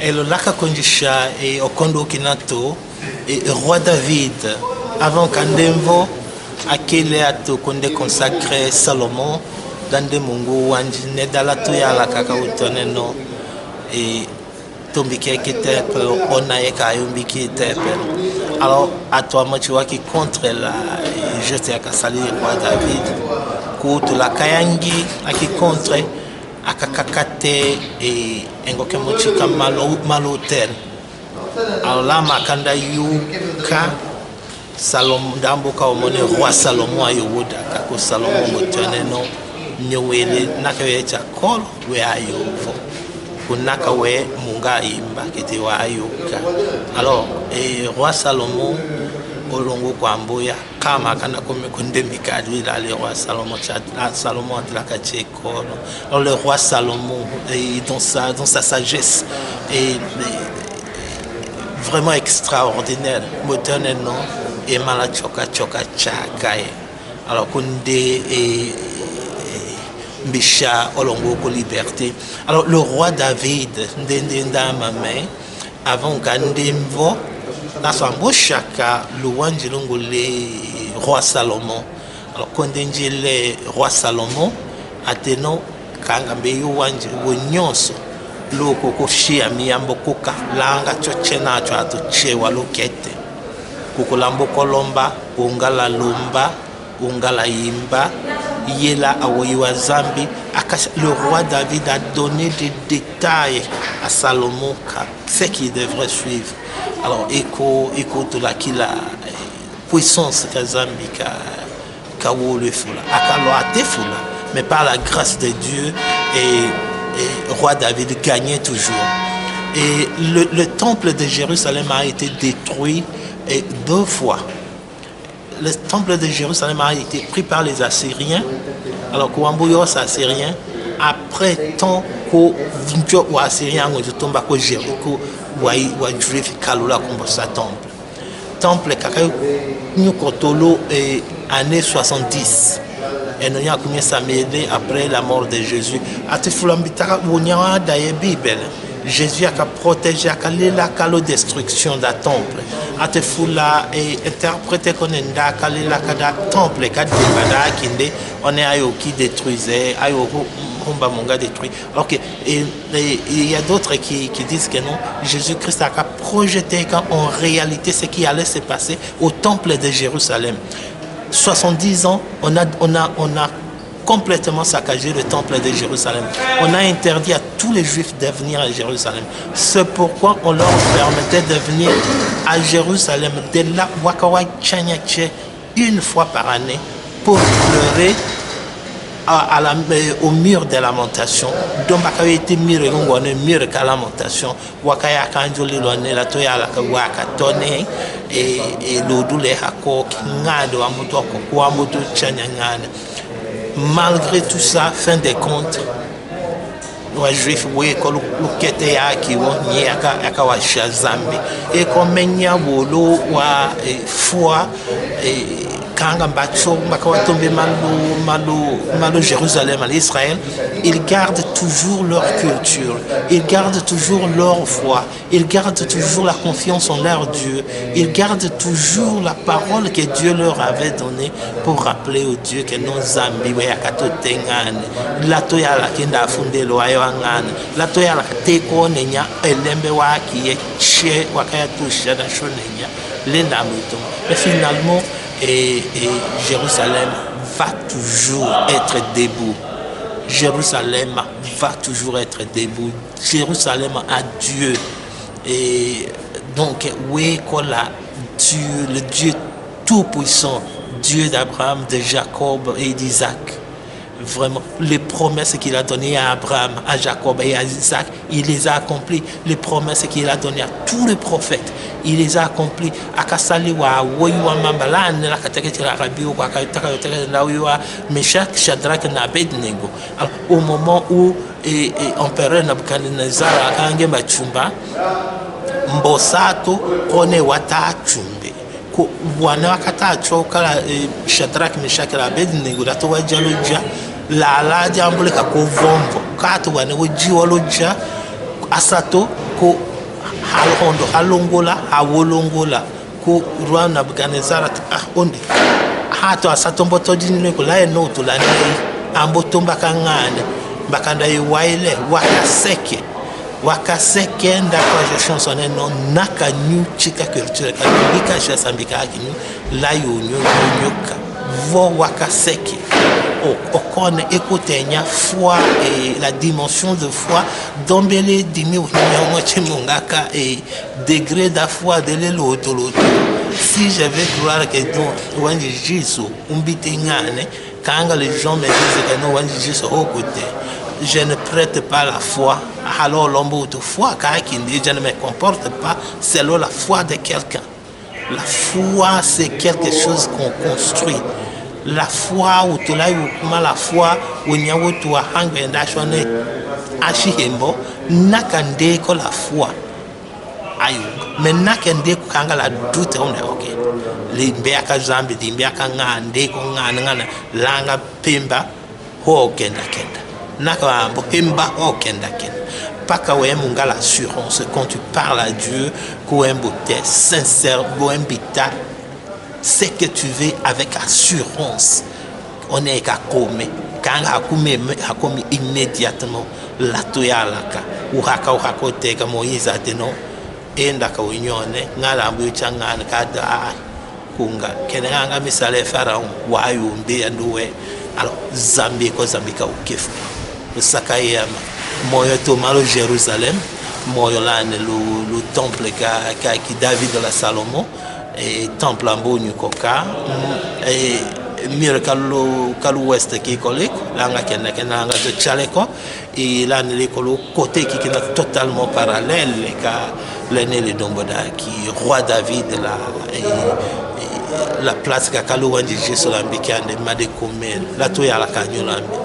Et le lac Kondisha et Okondo Kinato et roi David, avant qu'Andemvo, à quel ato Konde consacré Salomon, dans des Mungu, Wanjine, Dalatoya, la Kakaoutoneno, et Tombike qui était Onaeka, Yombiki était. Alors, à toi, moi, tu vois, qui contre la jeté à Kassali, roi David, contre la Kayangi, à qui contre. Akakakate et Ngokemochika Malotel. Alors là, Makanda Yuka Salomon Damboka Omone, roi Salomon Ayowoda, Kako Salomon Moteneno, Nyowele, Nakawecha Kol, we Ayovo, Kunakawe Munga Imba, qui était Ayoka. Alors, et roi Salomon, Olongo Kwamboya, Kama Kana comme Kondemika, lui, là, le roi Salomon, Salomon de la Kachekol. Alors, le roi Salomon, dans sa sagesse, est vraiment extraordinaire, moderne, non, et Malachoka Choka Chakae. Alors, Konde et Bisha, Olongo ko liberté. Alors, le roi David, Ndenda Mamé, avant Gandemvo, dans son beau chaka, le roi Salomon. Alors, quand on dit le roi Salomon, Athénon, Kangambeyo Wanji, Wonyonso, Loko Koshia, Miyambokoka, Langa Chochena, Chato Chewa Lokete, Kukulambo Kolomba, Ungala Lumba, Ungala Imba, Yela Awoyiwa Zambi. Le roi David a donné des détails à Salomon, ce qu'il devrait suivre. Alors, écoute la puissance que Zambi a le foula, mais par la grâce de Dieu, et roi David gagnait toujours. Et le temple de Jérusalem a été détruit 2 fois. Le temple de Jérusalem a été pris par les Assyriens. Alors, Kouambouyos Assyriens, après tant que les Assyriens ont tombé à Jéricho, les Juifs ont été sa temple. Temple qui est année 70. Et nous avons commencé à m'aider après la mort de Jésus. Jésus a protégé la destruction de temple. Et interprété qu'on est dans temple on est qui détruisait, détruit. Ok. Et il y a d'autres qui disent que non, Jésus-Christ a projeté en réalité ce qui allait se passer au temple de Jérusalem. 70 ans, on a complètement saccagé le temple de Jérusalem. On a interdit à tous les Juifs de venir à Jérusalem. C'est pourquoi on leur permettait de venir à Jérusalem de là une fois par année pour pleurer au mur de lamentation. Donc, il y a été mur de lamentation. Wakaya kanjoli lone la toya la waka tone et l'odule hako ngado amuto ko amuto chanyangana. Malgré tout ça, fin des comptes, les Juifs oui ko lukete yaki wo nyaka akawa shazambi et comme nya wolo wa foi et Kanga Bacho, Makawatombe Malo, Jérusalem, à l'Israël, ils gardent toujours leur culture, ils gardent toujours leur foi, ils gardent toujours la confiance en leur Dieu, ils gardent toujours la parole que Dieu leur avait donnée pour rappeler au Dieu que nos zambi, la toya la kenda funde lo ayangane, la toya la teko nenya elembe wa qui est chez wakaya touche dans chonenya, l'endamito. Mais finalement, et Jérusalem va toujours être debout. Jérusalem va toujours être debout. Jérusalem a Dieu. Et donc, oui, Dieu, le Dieu tout-puissant, Dieu d'Abraham, de Jacob et d'Isaac. Vraiment, les promesses qu'il a données à Abraham, à Jacob et à Isaac, il les a accomplies. Les promesses qu'il a données à tous les prophètes, il les a accomplies. Akasaliwa, Woywa Mambalan, la Kataketira Rabio, Wakataka, Meshach, Shadrach, Abednego. Au moment où l'empereur Nabucodonosor a gagné Bachumba, Mbosato, Kone Wata Chumbe. Wana wakata choka Shadrach, Meshach, Abednego, dato wajaloja la jambule ka ko vomvo kato wane woji waloja asato ko halondo halongola hawolongola ku rwa Nabukadnezar onde hato asatomboto dinle ko la no to la nei amboto mbakangane mbakanda iwaile wakaseke ndako chansonne non naka new chika culture katolika chasambika akinyu la yonyo nyoka vo wakaseke okone ekotenya foi et la dimension de foi dombele dimi nyongo chimungaka et degré de foi de l'autre. Si je vais croire que donc wandi jiso umbitengane quand les gens me disent que non wandi jiso au côté, je ne prête pas la foi. Alors l'homme de foi car je ne me comporte pas selon la foi de quelqu'un. La foi c'est quelque chose qu'on construit. La foi ou tu l'as eu comme la foi ou n'y a où tu as hangé d'achonner achihembo nakande ko la foi ayo mais nakande ko kanga la doute on est ok les mbeaka zambi di mbeaka ngande ko ngana langa pemba ho kenda naka ambo pemba ho kenda paka wemunga l'assurance quand tu parles à Dieu ko embote sincère bo embita ce que tu veux avec assurance. On est qu'à comer. Quand on immédiatement la toyalaka ou haka ka Moïse a dit non et ndaka unione ngala mbucha ngana kada kunga kenanga misale pharaon wa yumbe anduwe alors zambika ukefu sakayama moyo to malo Jérusalem moyo la le temple qui David de la Salomon et temple ambo nyukoka et mire kalu west qui collé langa kenanga de chaleko et là les colo côté qui est totalement parallèle ka l'aîné le domboda qui roi David la place ka kalu wandi Jésus lambikande made comme la toya la kanyolambi